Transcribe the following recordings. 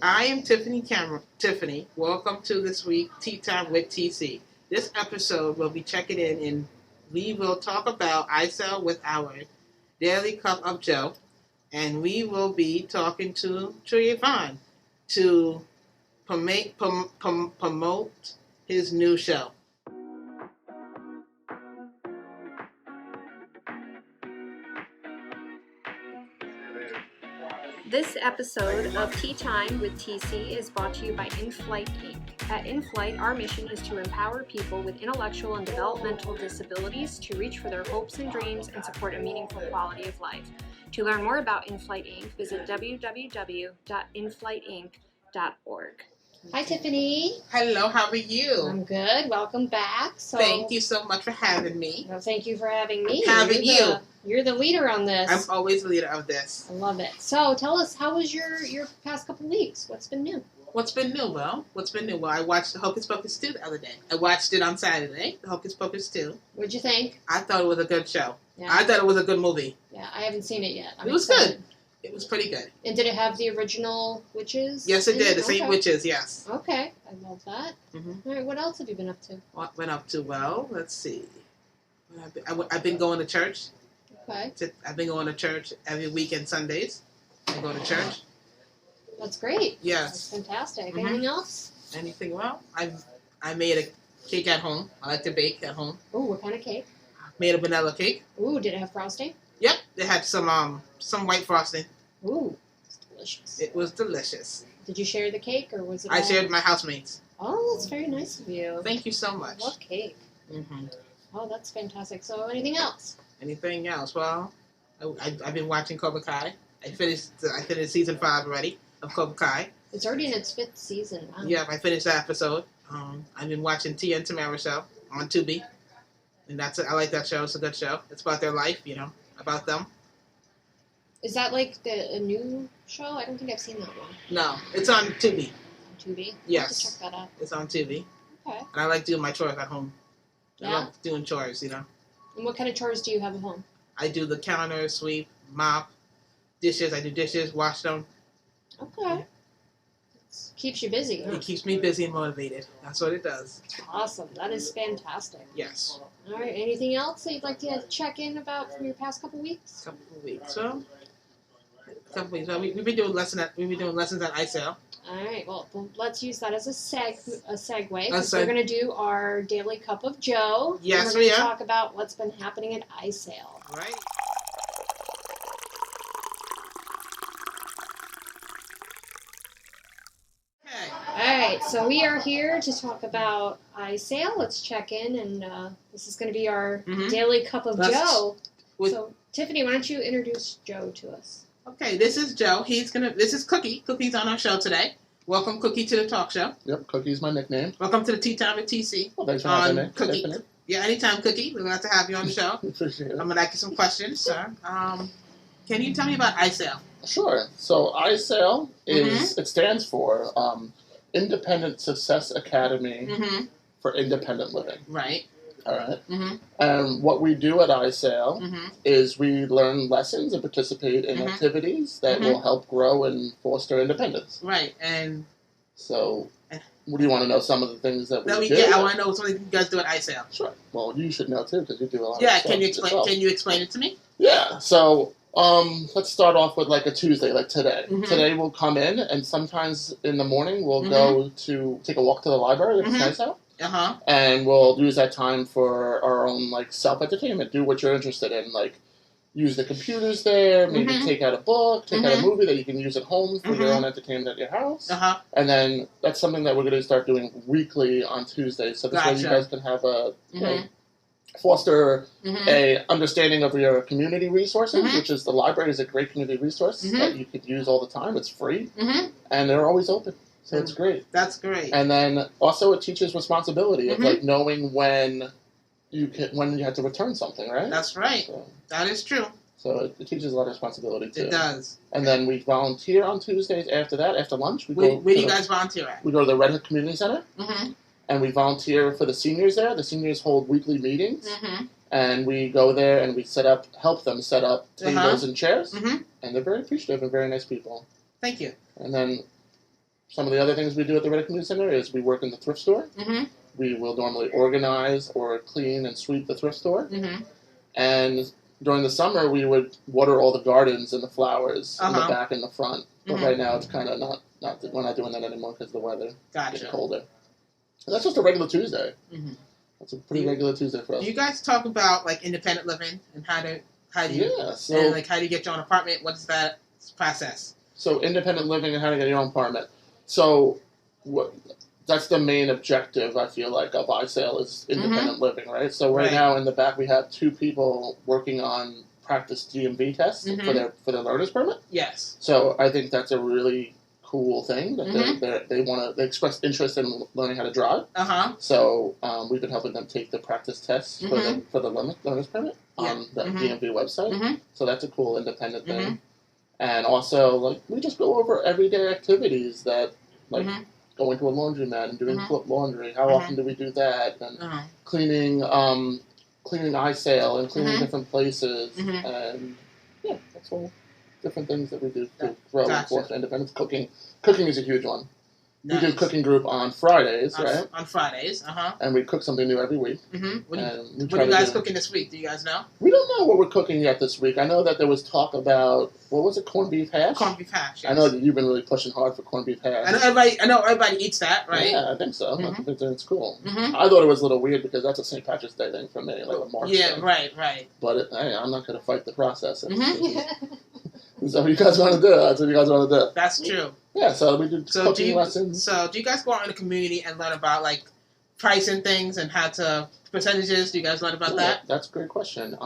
I am Tiffany. Welcome to this week Tea Time with TC. This episode will be checking in and we will talk about ISEL with our Daily Cup of Joe. And we will be talking to Trevon to promote his new show. This episode of Tea Time with TC is brought to you by InFlight Inc. At InFlight, our mission is to empower people with intellectual and developmental disabilities to reach for their hopes and dreams and support a meaningful quality of life. To learn more about InFlight Inc., visit www.inflightinc.org. Hi, Tiffany. Hello, how are you? I'm good. Welcome back. Thank you so much for having me. Well, thank you for having me. You're the leader on this. I'm always the leader of this. I love it. So tell us, how was your past couple weeks? What's been new? What's been new? Well, I watched the Hocus Pocus 2 the other day. I watched it on Saturday, the Hocus Pocus 2. What'd you think? I thought it was a good show. Yeah. I thought it was a good movie. Yeah, I haven't seen it yet. It was good. It was pretty good. And did it have the original witches? Yes, it did. The same witches, yes. Okay, I love that. Mm-hmm. All right, what else have you been up to? What went up to? Well, let's see. I've been going to church. Okay. I've been going to church every weekend Sundays. I go to church. That's great. Yes. That's fantastic. Mm-hmm. Anything else? Anything? Well, I made a cake at home. I like to bake at home. Ooh, what kind of cake? Made a vanilla cake. Ooh, did it have frosting? Yep, it had some white frosting. Ooh, it's delicious. It was delicious. Did you share the cake, or was it? I shared with my housemates. Oh, that's very nice of you. Thank you so much. I love cake. Mm-hmm. Oh, that's fantastic. So, anything else? Anything else? Well, I've been watching Cobra Kai. I finished season 5 already of Cobra Kai. It's already in its 5th season. Wow. Yeah, I finished that episode. I've been watching Tia and Tamara show on Tubi, and I like that show. It's a good show. It's about their life, about them. Is that like a new show? I don't think I've seen that one. No, it's on Tubi. On Tubi? Yes. I'll have to check that out. It's on Tubi. Okay. And I like doing my chores at home. Yeah? I love doing chores, And what kind of chores do you have at home? I do the counter, sweep, mop, dishes. I do dishes, wash them. Okay. It keeps you busy, huh? It keeps me busy and motivated. That's what it does. Awesome. That is fantastic. Yes. All right. Anything else that you'd like to check in about from your past couple weeks? Couple of weeks. Well, we've been doing lessons at ISEL. All right. Well, let's use that as a segue. Because we're going to do our Daily Cup of Joe. Yes, and we're going to talk about what's been happening at ISEL. All right. Okay. All right. So we are here to talk about ISEL. Let's check in, and this is going to be our Daily Cup of Joe. So, Tiffany, why don't you introduce Joe to us? Okay, this is Joe. This is Cookie. Cookie's on our show today. Welcome, Cookie, to the talk show. Yep, Cookie's my nickname. Welcome to the Tea Time with TC. Well, thanks for having me. Cookie. Tiffany. Yeah, anytime, Cookie. We're glad to have you on the show. Appreciate it. I'm going to ask you some questions, sir. Can you tell me about ISEL? Sure. So ISEL it stands for Independent Success Academy for Independent Living. Right. All right. And what we do at ISEL is we learn lessons and participate in activities that will help grow and foster independence. Right. And so, what do you want to know? Some of the things that we do? Yeah, I want to know some of the things you guys do at ISEL. Sure. Well, you should know too because you do a lot. Yeah. Of stuff Can you explain it to me? Yeah. So. Let's start off with like a Tuesday, like today. Today we'll come in, and sometimes in the morning we'll go to take a walk to the library if it's nice out. And we'll use that time for our own like self-entertainment. Do what you're interested in, like use the computers there, maybe take out a book, take out a movie that you can use at home for your own entertainment at your house. And then that's something that we're going to start doing weekly on Tuesdays. So this way you guys can have a foster a understanding of your community resources, which is the library is a great community resource that you could use all the time. It's free, and they're always open, so it's great. That's great. And then also it teaches responsibility of like knowing when you have to return something, right? That's right. So, that is true. So it teaches a lot of responsibility too. It does. And then we volunteer on Tuesdays. After that, after lunch, where do you guys volunteer at? We go to the Red Hook Community Center. And we volunteer for the seniors there. The seniors hold weekly meetings, and we go there and we help them set up tables and chairs, and they're very appreciative and very nice people. Thank you. And then some of the other things we do at the Reddit Community Center is we work in the thrift store. Mm-hmm. We will normally organize or clean and sweep the thrift store. Mm-hmm. And during the summer, we would water all the gardens and the flowers in the back and the front. But right now, it's kind of not we're not doing that anymore because the weather gets colder. And that's just a regular Tuesday. Mm-hmm. That's a pretty regular Tuesday for us. Do you guys talk about like independent living and how do you how do you get your own apartment? What's that process? So independent living and how to get your own apartment. So that's the main objective, I feel like, of iSale is independent living, right? So right now in the back we have 2 people working on practice DMV tests for their learner's permit. Yes. So I think that's a really cool thing that they express interest in learning how to drive. So we've been helping them take the practice tests for the learner's permit on the DMV website. So that's a cool independent thing. And also, like, we just go over everyday activities that, like, going to a laundromat and doing laundry. How often do we do that? And cleaning iSale and cleaning different places. And, yeah, that's all different things that we do to grow and foster independence. Cooking is a huge one. Nice. We do cooking group on Fridays, right? On Fridays, And we cook something new every week. What are you guys cooking this week? Do you guys know? We don't know what we're cooking yet this week. I know that there was talk about, what was it, corned beef hash? Corned beef hash, yes. I know that you've been really pushing hard for corned beef hash. I know everybody eats that, right? Yeah, I think so. I think it's cool. I thought it was a little weird because that's a St. Patrick's Day thing for me, like a March thing. Right. But I'm not going to fight the process. So what you guys want to do? That's what you guys want to do. That's true. Yeah, so we do cooking lessons. So do you guys go out in the community and learn about, like, pricing things and how to percentages? Do you guys learn about that? That's a great question.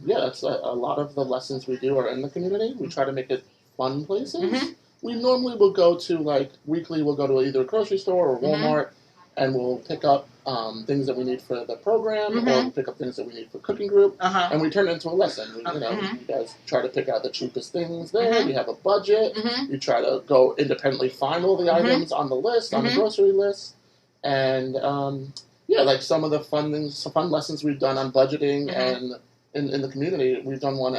That's a lot of the lessons we do are in the community. We try to make it fun places. We normally will go to, like, weekly we'll go to either a grocery store or Walmart and we'll pick up things that we need for the program or we'll pick up things that we need for cooking group and we turn it into a lesson. You guys try to pick out the cheapest things there. You have a budget. You try to go independently find all the items on the list, on the grocery list. And, like some of the fun lessons we've done on budgeting and in the community. We've done one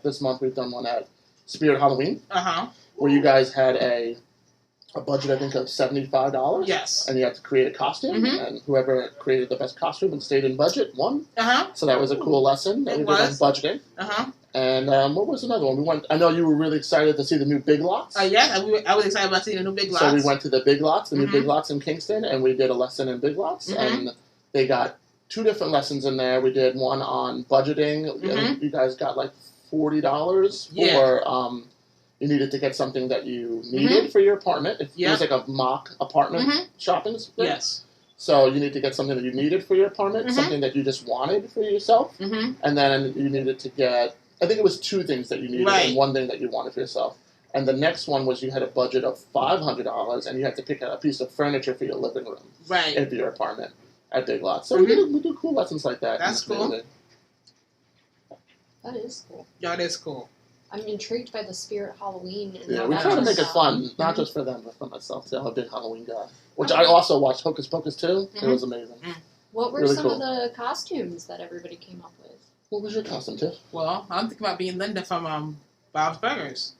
this month we've done one at Spirit Halloween where you guys had a budget, I think, of $75. Yes. And you had to create a costume, and whoever created the best costume and stayed in budget won. So that was a cool lesson that we did on budgeting. And what was another one? I know you were really excited to see the new Big Lots. I was excited about seeing the new Big Lots. So we went to the Big Lots, the new Big Lots in Kingston, and we did a lesson in Big Lots. And they got 2 different lessons in there. We did one on budgeting. I think you guys got like $40 for... You needed to get something that you needed for your apartment. It was like a mock apartment shopping thing. Yes. So you need to get something that you needed for your apartment, something that you just wanted for yourself, and then you needed to get, I think it was 2 things that you needed and 1 thing that you wanted for yourself. And the next one was you had a budget of $500 and you had to pick out a piece of furniture for your living room in your apartment at Big Lots. So we do cool lessons like that. That's cool. That is cool. Yeah, it is cool. I'm intrigued by the Spirit Halloween. And we try to make it fun, not just for them, but for myself. I'm a big Halloween guy. Which I also watched Hocus Pocus too. It was amazing. What were some of the costumes that everybody came up with? What was your costume, Tiff? Well, I'm thinking about being Linda from Bob's Burgers.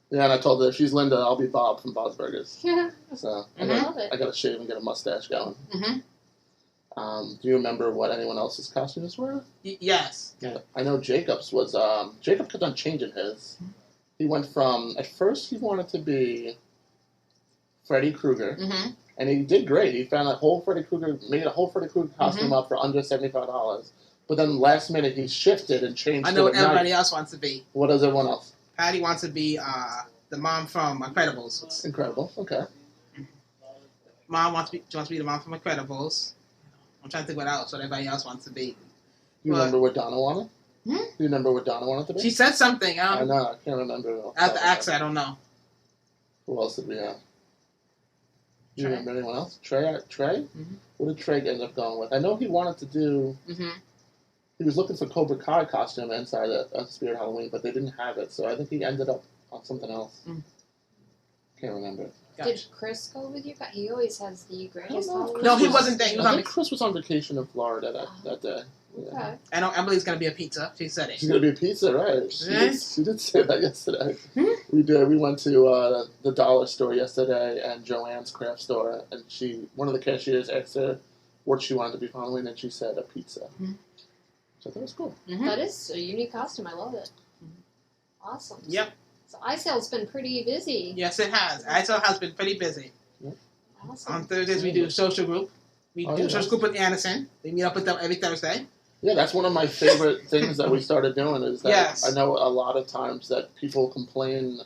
Yeah, and I told her if she's Linda, I'll be Bob from Bob's Burgers. So I got to shave and get a mustache going. Do you remember what anyone else's costumes were? Yes. Yeah. I know Jacob's was, Jacob kept on changing his. He went from, at first he wanted to be Freddy Krueger, and he did great. He found made a whole Freddy Krueger costume up for under $75. But then last minute he shifted and changed. I know what everybody else wants to be. What does everyone else? Patty wants to be the mom from Incredibles. Incredible, okay. Mom wants to be the mom from Incredibles. I'm trying to think what everybody else wants to be. You remember what Donna wanted? Do you remember what Donna wanted to be? She said something. I know, I can't remember. I have to ask her, I don't know. Who else did we have? Do you remember anyone else? Trey? What did Trey end up going with? I know he wanted to do... He was looking for Cobra Kai costume inside of Spirit Halloween, but they didn't have it, so I think he ended up on something else. Can't remember. Gotcha. Did Chris go with you? He always has the greatest Halloween. No, he wasn't there. I think Chris was on vacation in Florida that day. Yeah. Okay. I know Emily's going to be a pizza. She said it. She's going to be a pizza, right? She did say that yesterday. Hmm? We did. We went to the dollar store yesterday and Joanne's craft store, and one of the cashiers asked her what she wanted to be for Halloween, and she said a pizza. Mm-hmm. So that was cool. Mm-hmm. That is a unique costume. I love it. Awesome. Yep. So iSale's been pretty busy. Yes, it has. iSale has been pretty busy. Yep. Awesome. On Thursdays, we do a social group. We do a social group with Anderson. We meet up with them every Thursday. Yeah, that's one of my favorite things that we started doing is that I know a lot of times that people complain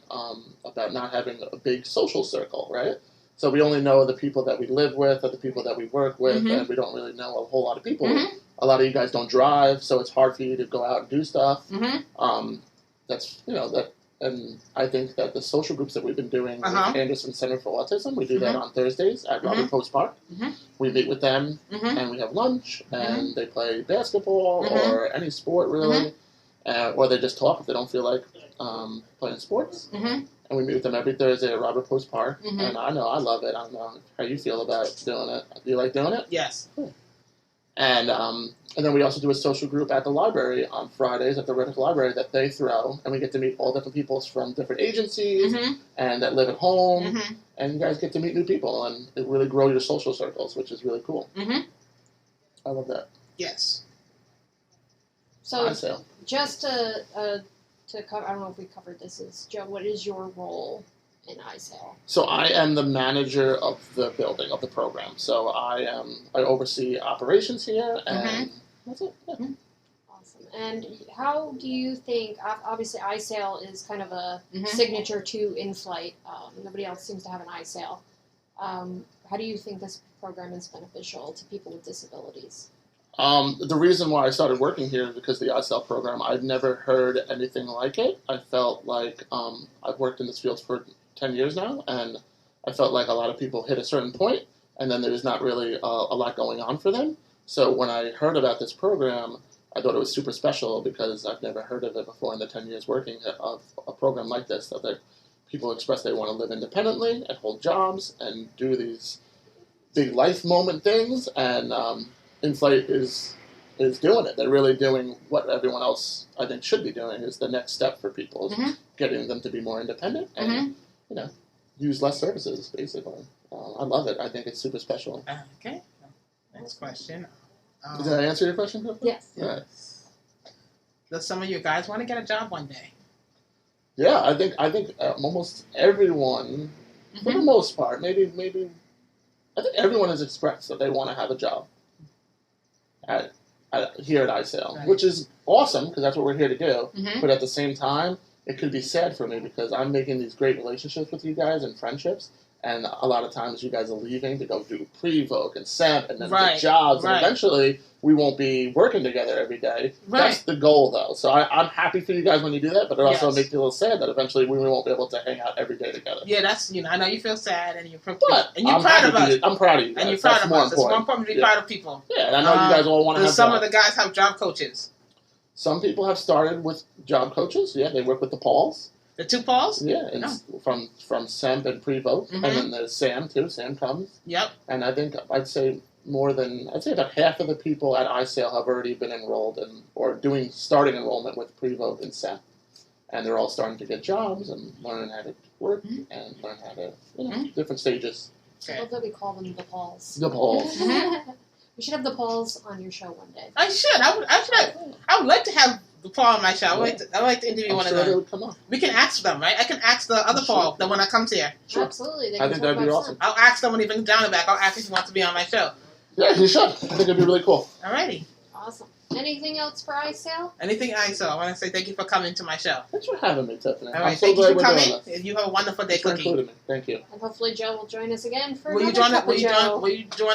about not having a big social circle, right? So we only know the people that we live with or the people that we work with, and we don't really know a whole lot of people. Mm-hmm. A lot of you guys don't drive, so it's hard for you to go out and do stuff. Mm-hmm. And I think that the social groups that we've been doing with Anderson Center for Autism, we do that on Thursdays at Robert Post Park. Mm-hmm. We meet with them, and we have lunch, and they play basketball or any sport, really. Or they just talk if they don't feel like playing sports. Mm-hmm. And we meet with them every Thursday at Robert Post Park. Mm-hmm. And I know, I love it. I don't know how you feel about doing it. Do you like doing it? Yes. Cool. And then we also do a social group at the library on Fridays at the Reddick Library that they throw, and we get to meet all different people from different agencies and that live at home, and you guys get to meet new people, and it really grow your social circles, which is really cool. I love that. Yes. So just to cover, I don't know if we covered this, is Joe, what is your role in iSale? So I am the manager of the building, of the program. So I oversee operations here, and that's it. Yeah. Awesome. And how do you think, obviously iSale is kind of a signature to InFlight. Nobody else seems to have an iSale. How do you think this program is beneficial to people with disabilities? The reason why I started working here is because of the iSale program. I've never heard anything like it. I felt like I've worked in this field for 10 years now, and I felt like a lot of people hit a certain point, and then there's not really a lot going on for them. So when I heard about this program, I thought it was super special because I've never heard of it before in the 10 years working of a program like this, that people express they want to live independently and hold jobs and do these big life moment things, and InFlight is doing it. They're really doing what everyone else, I think, should be doing, is the next step for people, is getting them to be more independent and use less services, basically. I love it. I think it's super special. Okay. Next question. Did I answer your question? Yes. Yeah. Does some of you guys want to get a job one day? Yeah, I think almost everyone, for the most part, maybe, I think everyone has expressed that they want to have a job here at iSale, which is awesome because that's what we're here to do. But at the same time, it could be sad for me because I'm making these great relationships with you guys and friendships, and a lot of times you guys are leaving to go do pre-voc and SEMP and then get jobs, and eventually we won't be working together every day. That's the goal, though. So I'm happy for you guys when you do that, but it also makes me a little sad that eventually we won't be able to hang out every day together. Yeah, that's, I know you feel sad, and you're proud of us. I'm proud of you guys. And you're proud of us. It's more important to be proud of people. Yeah, and I know you guys all want to have some of the guys have job coaches. Some people have started with job coaches. Yeah, they work with the Pauls. The two Pauls? Yeah, and from SEMP and pre-voc, and then there's Sam too. Sam comes. Yep. And I think I'd say about half of the people at iSale have already been enrolled or starting enrollment with pre-voc and SEMP, and they're all starting to get jobs and learning how to work and learn how to different stages. I love that we call them the Pauls. The Pauls. We should have the Pauls on your show one day. I should. I would like to have the Paul on my show. I'd like to interview one of them. They would come on. We can ask them, right? I can ask the other Paul, the one that comes here. Sure. Absolutely. I think that'd be awesome. I'll ask them when he brings John back. I'll ask if he wants to be on my show. Yeah, you should. I think it'd be really cool. Alrighty. Awesome. Anything else for iSale? Anything iSale. I want to say thank you for coming to my show. Thanks for having me, Tiffany. All right, thank you for coming. You have a wonderful day cooking. Thank you. And hopefully Joe will join us again for Will you join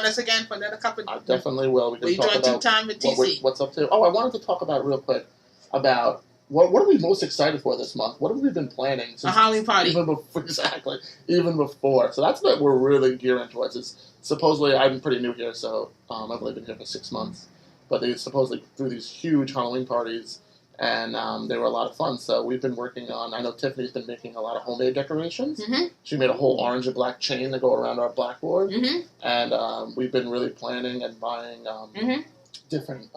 us again for another cup of Joe? I definitely will. Will you join Tea Time with TC? What's up to? Oh, I wanted to talk about real quick about what are we most excited for this month? What have we been planning? A Halloween party. Even before. So that's what we're really gearing towards. It's supposedly, I'm pretty new here, so I've only been here for 6 months. But they supposedly do these huge Halloween parties and they were a lot of fun. So we've been working on. I know Tiffany's been making a lot of homemade decorations. Mm-hmm. She made a whole orange and black chain to go around our blackboard, Mm-hmm. and we've been really planning and buying Mm-hmm. different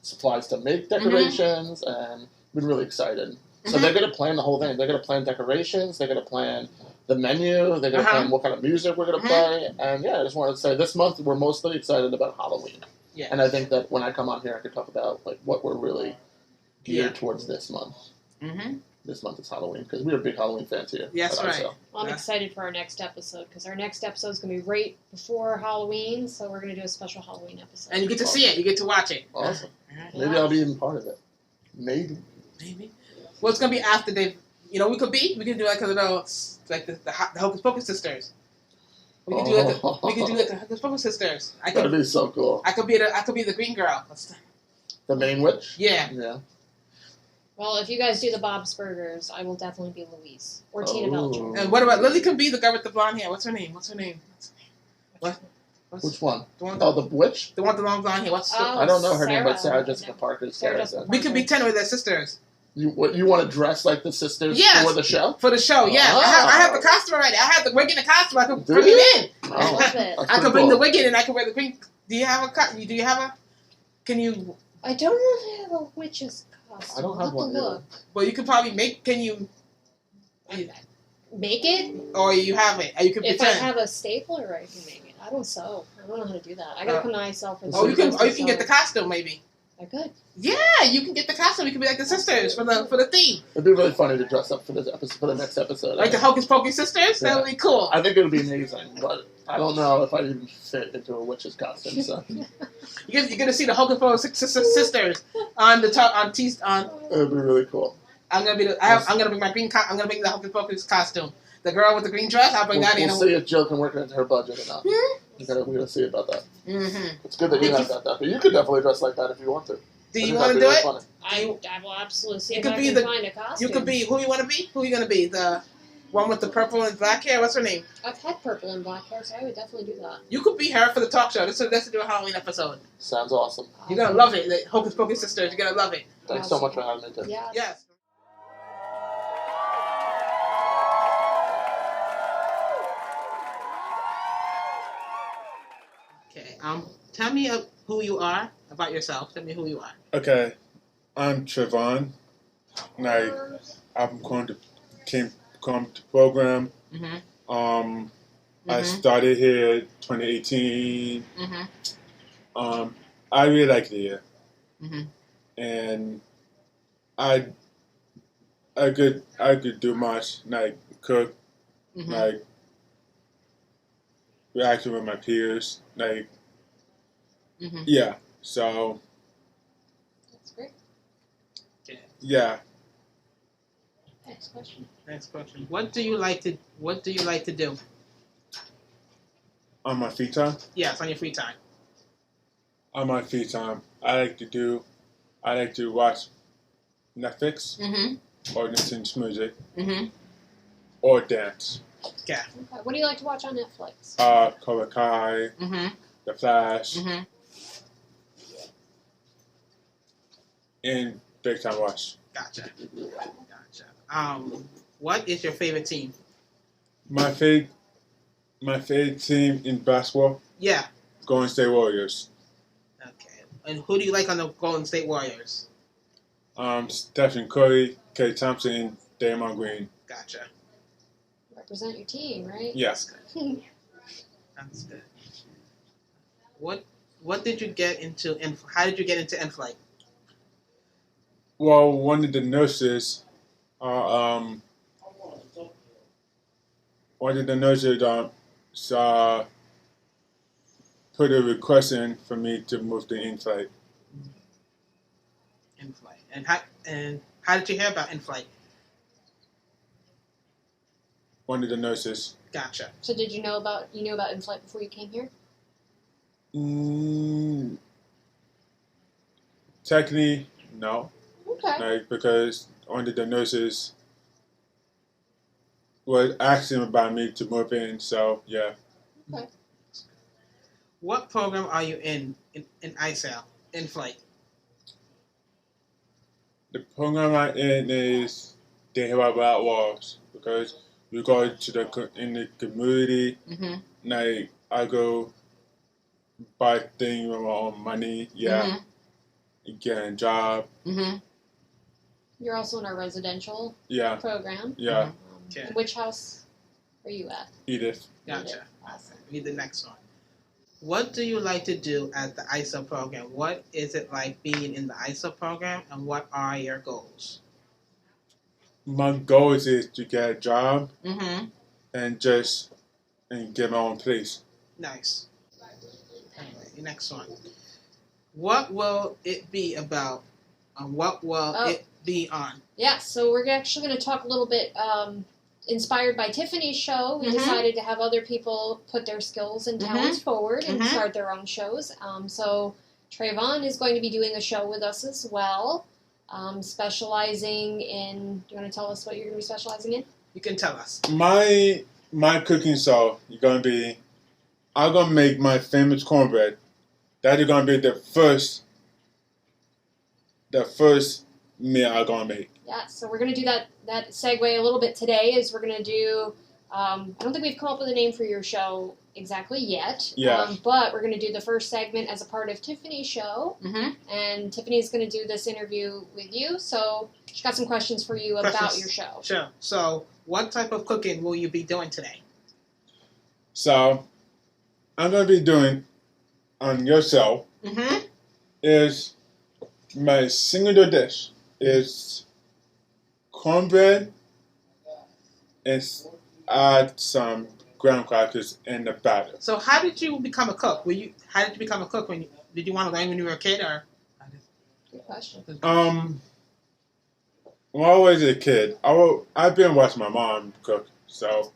supplies to make decorations, and been really excited. So they're going to plan the whole thing. They're going to plan decorations. They're going to plan the menu. They're going to plan what kind of music we're going to play. And yeah, I just wanted to say this month we're mostly excited about Halloween. Yeah. And I think that when I come on here, I can talk about like what we're really geared towards this month. Mm-hmm. This month is Halloween because we're big Halloween fans here. Yes, right. ISO. Well, I'm excited for our next episode because our next episode is going to be right before Halloween, so we're going to do a special Halloween episode. And you get to see it. You get to watch it. Awesome. Yeah. Maybe I'll be even part of it. Maybe. Well, it's gonna be after they. We can do like a little like the Hocus Pocus sisters. We can do like the Hocus Pocus sisters. That'd be so cool. I could be the green girl. The main witch. Yeah. Yeah. Well, if you guys do the Bob's Burgers, I will definitely be Louise or Tina Belcher. And what about Lily? Can be the girl with the blonde hair. What's her name? What? Which one? The one. The witch. The one with the long blonde hair. What's the? I don't know her name, but Sarah Sarah. Jessica Parker. Sarah Jessica We could be 10 with their sisters. You want to dress like the sisters Yes. for the show? For the show, yeah. Oh. I have the costume already. I have the wig and the costume. I could bring it in. I love it. That's I could pretty bring the cool. wig in and I could wear the green. Do you have a? Can you? I don't know if I have a witch's costume. I don't I'll have one to look. Well, you could probably make. Can you? Make it? Or you have it? Or you can If pretend. I have a stapler, I can make it. I don't sew. I don't know how to do that. I gotta come to myself for the Or you can get the costume maybe. I could. Yeah, you can get the costume. You can be like the sisters for the theme, It'd be really funny to dress up for this episode, for the next episode. like the Hocus Pocus sisters. That would be cool. I think it would be amazing, but I don't know if I even fit into a witch's costume. So You're gonna see the Hocus Pocus sisters on the top on T on. it would be really cool. I'm gonna be I'm gonna bring my green. I'm gonna bring the Hocus Pocus costume. The girl with the green dress. I'll bring that in. We'll see if Jill can work it into her budget or not. We're gonna see about that. Mm-hmm. It's good that you have that, but you could definitely dress like that if you want to. Do you want to do it? I will absolutely see You if could I be can find a costume. You could be who you want to be. Who you gonna be? The one with the purple and black hair. What's her name? I've had purple and black hair, so I would definitely do that. You could be her for the talk show. Let's do a Halloween episode. Sounds awesome. You're gonna love it. The Hocus Pocus sisters. You're gonna love it. Thanks so much for having me, Tiff. Yeah. Yes. Okay. Tell me who you are about yourself. Tell me who you are. Okay, I'm Trevon. Like, I'm come to program. Mm-hmm. I started here 2018. Mm-hmm. I really like it here, Mm-hmm. and I could do much, like cook, Mm-hmm. like reaction with my peers, like Mm-hmm. yeah. So That's great. yeah. Next question. Next question. What do you like to do? On my free time. Yes, on your free time. On my free time, I like to watch Netflix Mm-hmm. or listen to music Mm-hmm. or dance. Yeah. Okay. What do you like to watch on Netflix? Cobra Kai, Mm-hmm. The Flash, Mm-hmm. and Big Time Rush. Gotcha. What is your favorite team? My favorite team in basketball, Yeah. Golden State Warriors. Okay. And who do you like on the Golden State Warriors? Stephen Curry, Klay Thompson, and Draymond Green. Gotcha. Represent your team, right? Yes. That's good. What did you get into? How did you get into in-flight? Well, one of the nurses, put a request in for me to move to in-flight. In-flight. And how did you hear about in-flight? One of the nurses. Gotcha. So did you know about in-flight before you came here? Technically, no. Okay. Like, because one of the nurses was asking about me to move in, so yeah. Okay. What program are you in ISAL, in-flight? The program I'm in is they have about walls because we go to in the community. Like I go buy things with my own money. Yeah, get a job. You're also in our residential program. Yeah. In which house are you at? Edith. Gotcha. Awesome. Read the next one. What do you like to do at the ISO program? What is it like being in the ISO program, and what are your goals? My goals is to get a job and get my own place. Nice. Anyway, the next one. What will it be about? What will it be on? Yeah, so we're actually going to talk a little bit inspired by Tiffany's show. We decided to have other people put their skills and talents forward and start their own shows. So Trevon is going to be doing a show with us as well, specializing in... Do you want to tell us what you're going to be specializing in? You can tell us. My cooking show is going to be... I'm going to make my famous cornbread. That is going to be the first meal I'm going to make. Yeah, so we're going to do that segue a little bit today. Is we're going to do, I don't think we've come up with a name for your show exactly yet. Yeah. But we're going to do the first segment as a part of Tiffany's show. And Tiffany's going to do this interview with you. So she's got some questions for you about your show. Sure. So what type of cooking will you be doing today? So I'm going to be doing on your show is my signature dish is cornbread and add some graham crackers in the batter. So how did you become a cook? How did you become a cook? Did you want to learn when you were a kid, or? Good question. When I was a kid, I've been watching my mom cook, so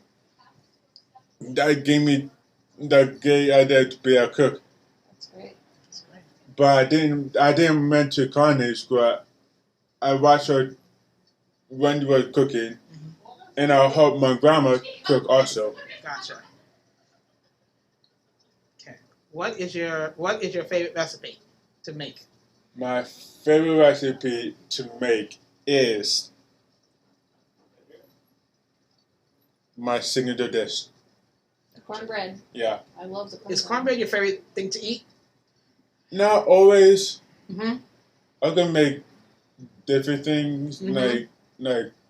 that gave me the great idea to be a cook. That's great. But I didn't went to culinary school. I watched her when she was cooking, and I helped my grandma cook also. Gotcha. Okay. What is your favorite recipe to make? My favorite recipe to make is my signature dish. The cornbread. Yeah. I love the cornbread. Is cornbread your favorite thing to eat? Not always. I can make different things like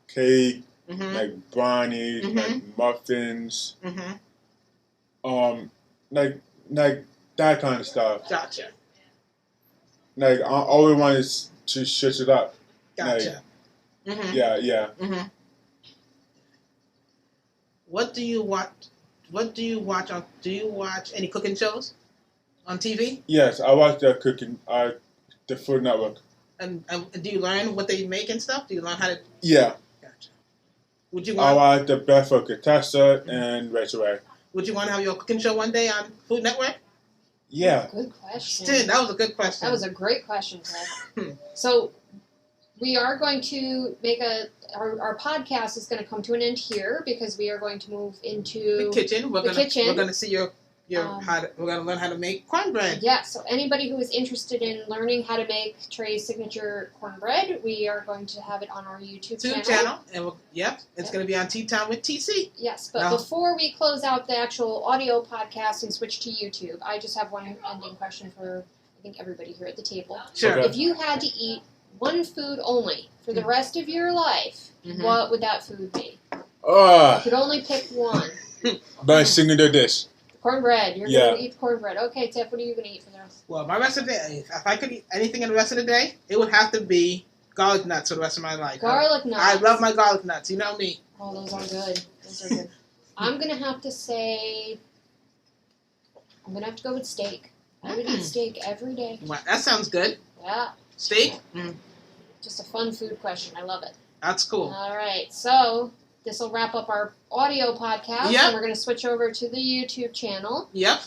cake, like brownies, like muffins, like that kind of stuff. Gotcha. Like I always wanted to switch it up. Gotcha. Like, yeah. What do you watch? Do you watch any cooking shows on TV? Yes, I watch the cooking, the Food Network. And do you learn what they make and stuff? Do you learn how to? Yeah. Gotcha. Would you I want? watch the Best for Contessa and Rachel Ray. Would you want to have your cooking show one day on Food Network? Yeah. Good question. Dude, that was a good question. That was a great question, Ted. So we are going to make our podcast is going to come to an end here because we are going to move into the kitchen. We're going to see your we're going to learn how to make cornbread. Yeah, so anybody who is interested in learning how to make Trey's signature cornbread, we are going to have it on our YouTube channel. And it's going to be on Tea Time with TC. Yes, but before we close out the actual audio podcast and switch to YouTube, I just have one ending question for, I think, everybody here at the table. Sure. If you had to eat one food only for the rest of your life, what would that food be? You could only pick one. My signature dish. Cornbread. You're going to eat cornbread. Okay, Tiff, what are you going to eat for the rest? Well, my rest of the day, if I could eat anything in the rest of the day, it would have to be garlic nuts for the rest of my life. Garlic nuts. I love my garlic nuts. You know me. Oh, those are good. I'm going to have to say, I'm going to have to go with steak. I would eat steak every day. Wow, that sounds good. Yeah. Steak? Just a fun food question. I love it. That's cool. All right. So this will wrap up our audio podcast. Yep. And we're going to switch over to the YouTube channel. Yep.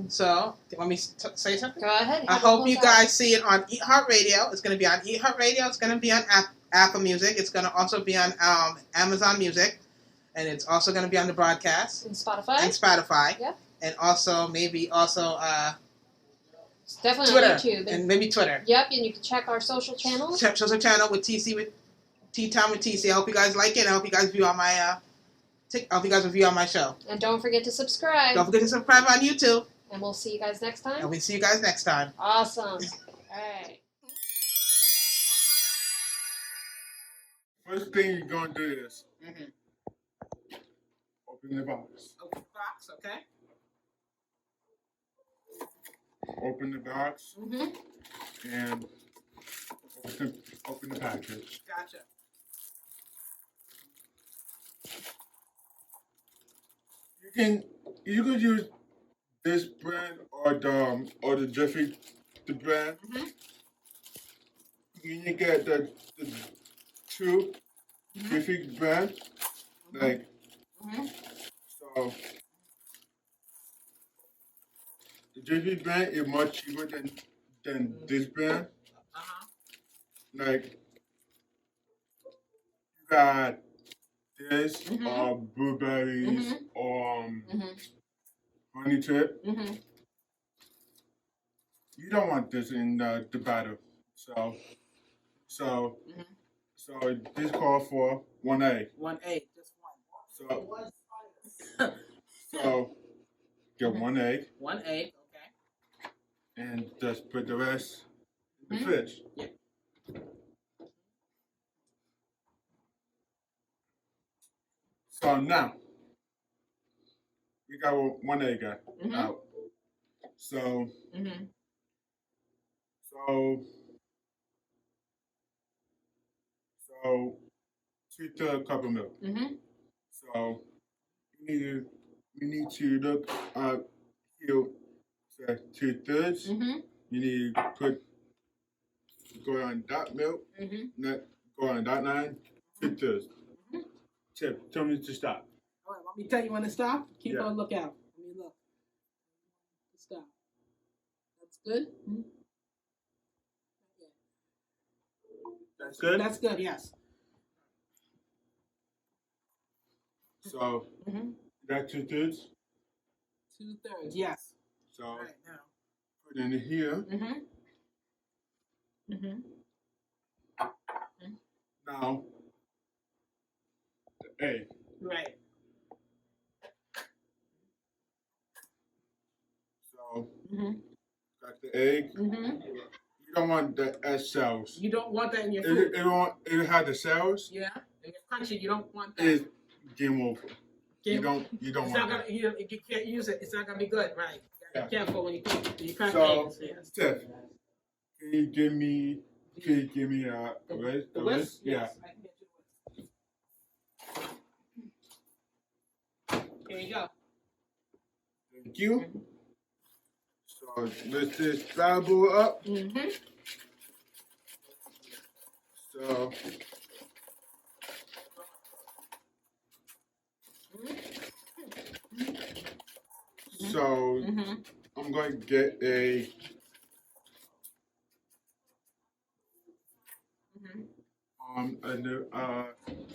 So, want me to say something? Go ahead. I hope you guys see it on eHeartRadio. It's going to be on eHeartRadio. It's going to be on Apple Music. It's going to also be on Amazon Music. And it's also going to be on the broadcast. And Spotify. Yep. And also, maybe also It's definitely Twitter on YouTube. and maybe Twitter. Yep, and you can check our social channels. Check social channel with TC with Tea Time with TC. I hope you guys like it. I hope you guys view on my I hope you guys review on my show. And don't forget to subscribe. Don't forget to subscribe on YouTube. And we'll see you guys next time. And we'll see you guys next time. Awesome. All right. First thing you're gonna do is open the box. Open the box, okay? Open the box and open the package. Gotcha. You could use this brand or the Jiffy brand. You get the two Jiffy brand, like so. The Jiffy brand is much cheaper than this brand. Like you got this blueberries or honey trip. You don't want this in the batter. So this calls for 1 egg. 1 egg, just one. So get 1 egg. 1 egg, okay. And just put the rest in the fridge. Yeah. So now we got 1 egg out. So so 2/3 cup of milk. So we need to look here. So 2/3. You need to go on that milk. Not go on that line. 2/3. Tip, tell me to stop. All right, want me to tell you when to stop? Keep Yeah. on lookout. Let me look. Stop. That's good? That's good? That's good, yes. So, that 2/3? 2/3, yes. So, All right, now. put in here. Now, the egg. Right. So, got the egg. You don't want the S cells. You don't want that in your food. It had the cells. Yeah. And you're crunchy, you don't want that. It's game over. You don't It's want not that. gonna, you can't use it. It's not gonna be good, right? You gotta be careful when you crack So, eggs. Yes. Tiff, can you give me a whisk? The whisk? Yeah. Yes, I can get you a whisk. Here you go. Thank you. So let's just scrabble up. So I'm going to get a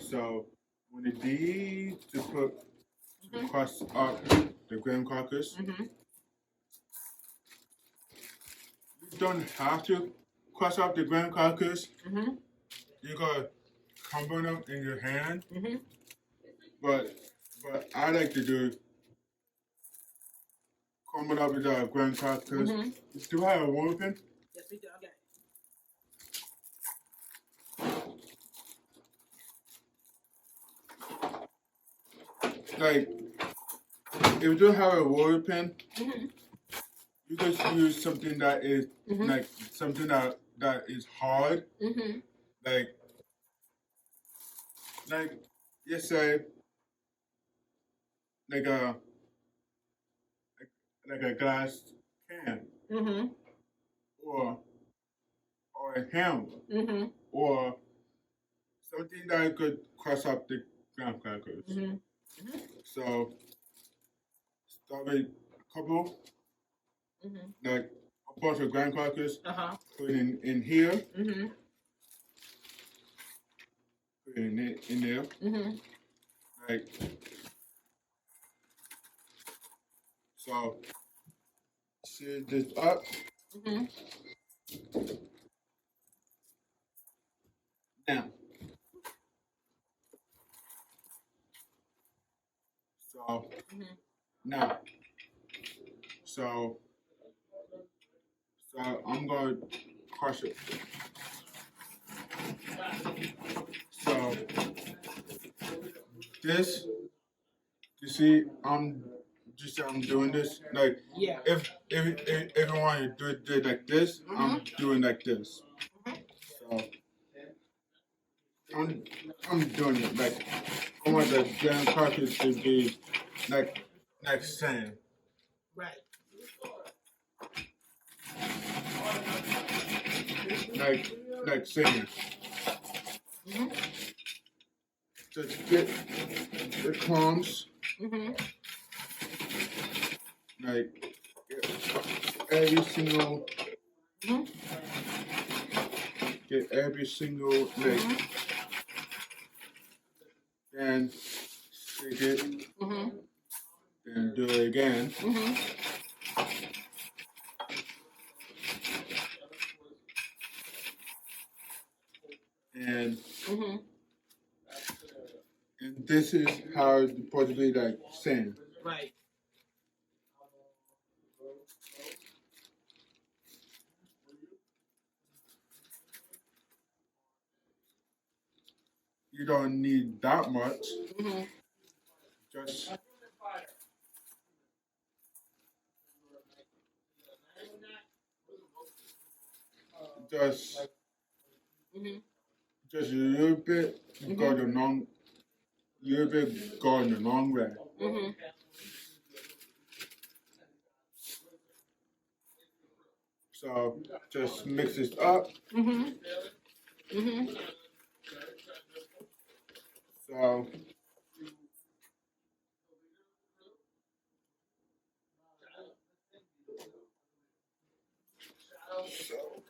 so one of these to put to crust up the graham crackers. You don't have to crust up the graham crackers. You gotta crumble them in your hand. But I like to do crumble up the graham crackers. Do I have a roller pin? Yes, we do. Okay. Like, if you don't have a roller pin, you just use something that is like something that is hard. Like just say like a glass can or a hammer or something that could crush up the graham crackers. So start with a couple, like a bunch of graham crackers. Put it in here. Put it in there. Like so. Set this up. Mhm. Now, so Mhm. now, so I'm gonna crush it. So this, you see, I'm doing this like Yeah. if I want to do it like this, I'm doing like this. So I'm doing it like I want the grand carpet to be like sand, Right. like sand. Mhm. Just get the crumbs, Mhm. like every single, Mhm. get every single like, then shake it, Mhm. then do it again, Mhm. and Mhm. and this is how it's supposed to be like sand. Right. You don't need that much. Mhm. Just just Mhm. just a little bit go the long, little bit go the long way. Mhm. So just mix this up. Mhm. Mhm. So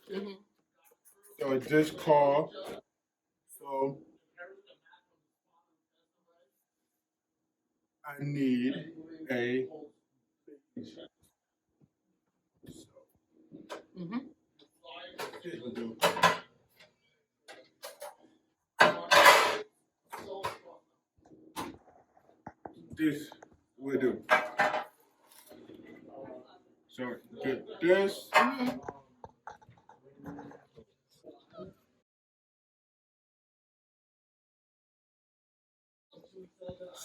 Mhm. so this call. So I need a. Mhm. This will do. So get this. Mhm.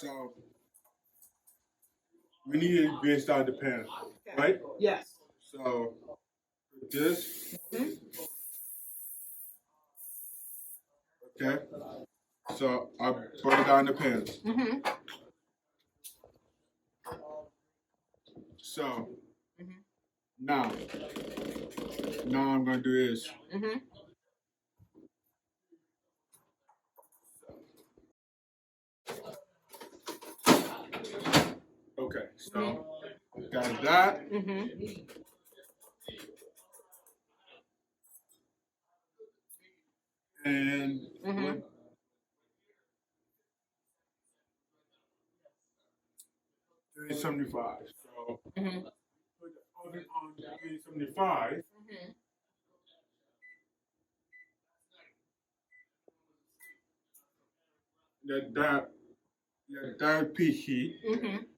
So we need it based on the pan, right? Yes. So this, Mhm. okay. So I put it on the pan. Mhm. So Mhm. now, now I'm gonna do this. Mhm. Okay, so got that. Mhm. And Mhm. 375. So Mhm. put the oven on 375. Mhm. Let that preheat. Mhm.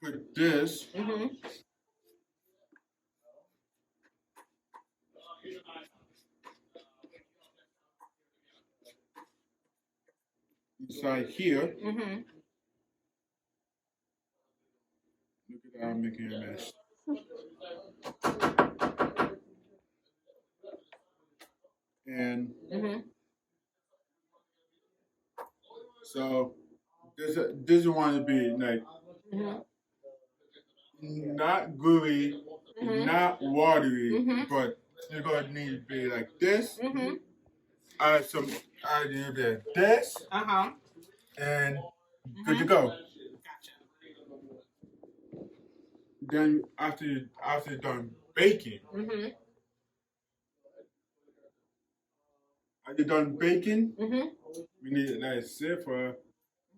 Put this. Mhm. Inside here. Mhm. Look at that, I'm making a mess. And Mhm. so this one to be like Mhm. not gooey, Mhm. not watery, Mhm. but you're gonna need to be like this. Mhm. Add a little bit of this, Uh-huh. and good to go. Gotcha. Then after you're done baking, Mhm. after you're done baking, Mhm. we need to let it sit for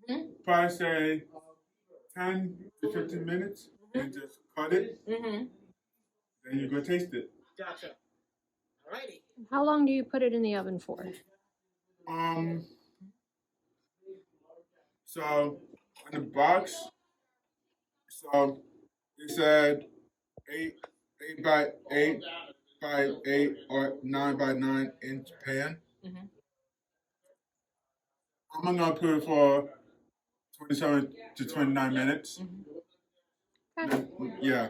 Mhm. probably say 10 to 15 minutes, and just cut it. Mhm. Then you go taste it. Gotcha. Alrighty. How long do you put it in the oven for? So on the box, so it said 8 by 8 or 9 by 9 inch pan. Mm-hmm. I'm gonna put it for 27 to 29 minutes. Okay. Yeah.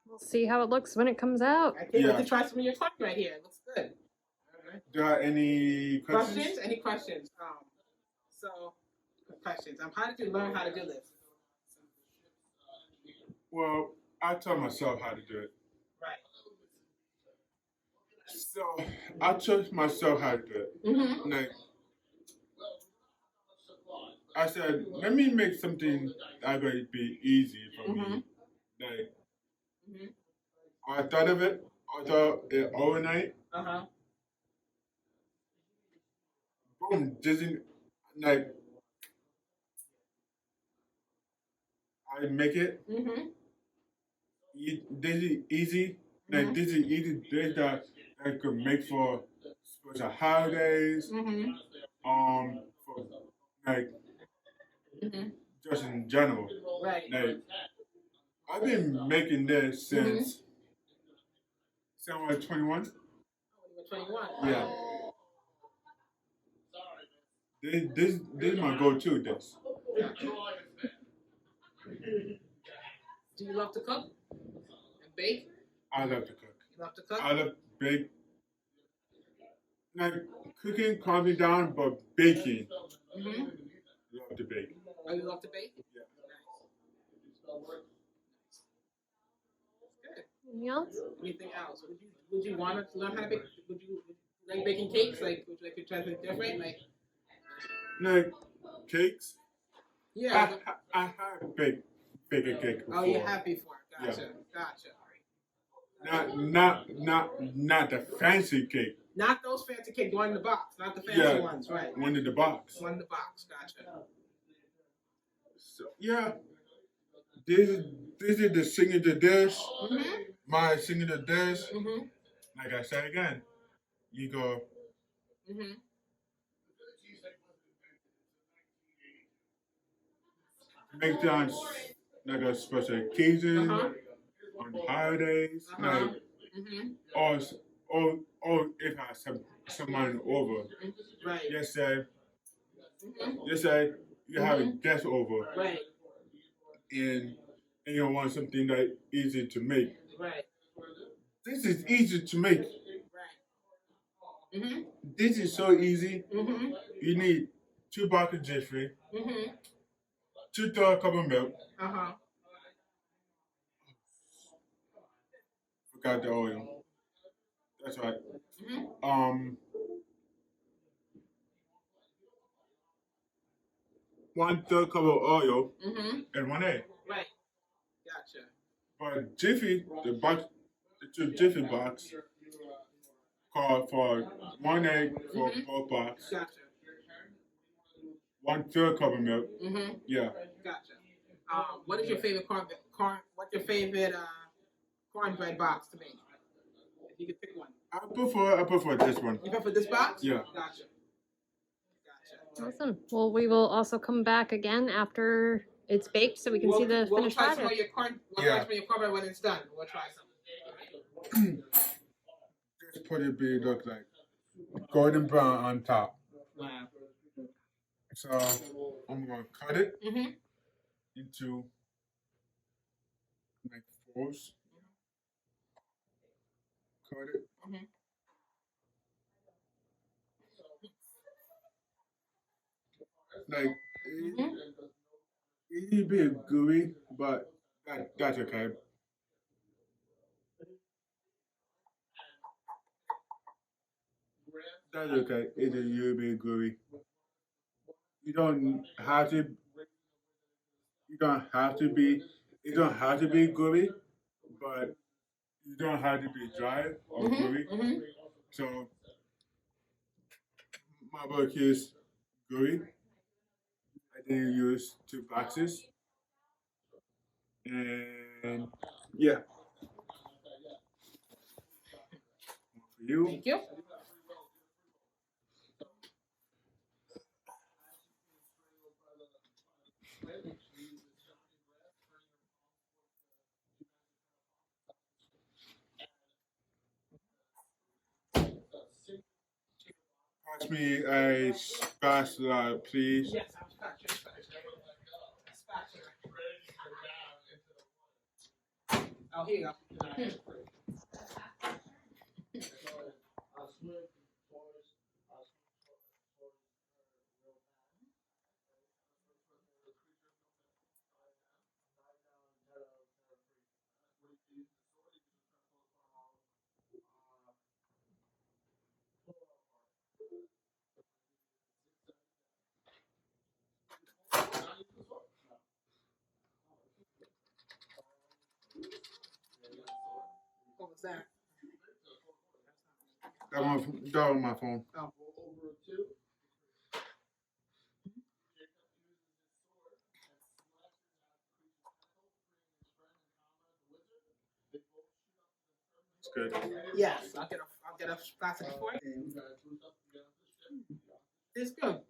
We'll see how it looks when it comes out. I can't wait to try some of your coffee right here. It looks good. Right. Do you have any questions? Questions? Any questions? Questions. How did you learn how to do this? Well, I taught myself how to do it. Right. So I taught myself how to do it. Mm-hmm. Like, I said, let me make something that's going to be easy for me. Like, I thought of it. I thought it overnight. Boom, doesn't like I make it. This is easy. Like this is easy dish that I could make for special holidays. For like just in general. Right. Like I've been making this since I was 21. 21. Yeah. This is my go-to dish. Do you love to cook and bake? I love to cook. You love to cook? I love to bake. Like cooking calms me down, but baking. Love to bake. Oh, you love to bake? Yeah. Nice. Good. Anything else? Anything else? Would you want to learn how to bake? Would you like baking cakes? Like would you like to try something different? Like cakes? Yeah. I have baked a cake before. Oh, you have before. Gotcha. Gotcha. Not the fancy cake. Not those fancy cakes, one in the box, not the fancy ones, right? One in the box. One in the box, gotcha. So yeah, this is the signature dish. My signature dish. Like I said again, you go. Make time like a special occasion on holidays, like or if I have someone over, Right. just say you have a guest over, Right. and you want something that easy to make. Right. This is easy to make. Right. This is so easy. You need 2 boxes of Jiffy, 2 third cup of milk. Forgot the oil. That's right. 1/3 cup of oil and 1 egg. Right. Gotcha. But Jiffy, the 2 Jiffy box, call for 1 egg for both boxes. Gotcha. 1/3 cup of milk. Yeah. Gotcha. What is your favorite what's your favorite cornbread box to make? If you could pick one. I prefer this one. You prefer this box? Yeah. Gotcha. Awesome. Well, we will also come back again after it's baked so we can see the finished try product. Some of your cornbread when it's done. We'll try some. This pretty look like golden brown on top. Wow. So I'm gonna cut it into like 4s. Cut it. Like it's a bit gooey, but that's okay. That's okay. It's a little bit gooey. You don't have to. You don't have to be. It don't have to be gooey, but you don't have to be dry or gooey. So my work is gooey. I then use 2 boxes, and yeah. You? Thank you. Pass me a spatula, please. Yes, I'm spatula. Spatula. Oh, here you go. What was that? That was my phone. Oh. It's good. Yes, I'll get a spatula for you. It's good.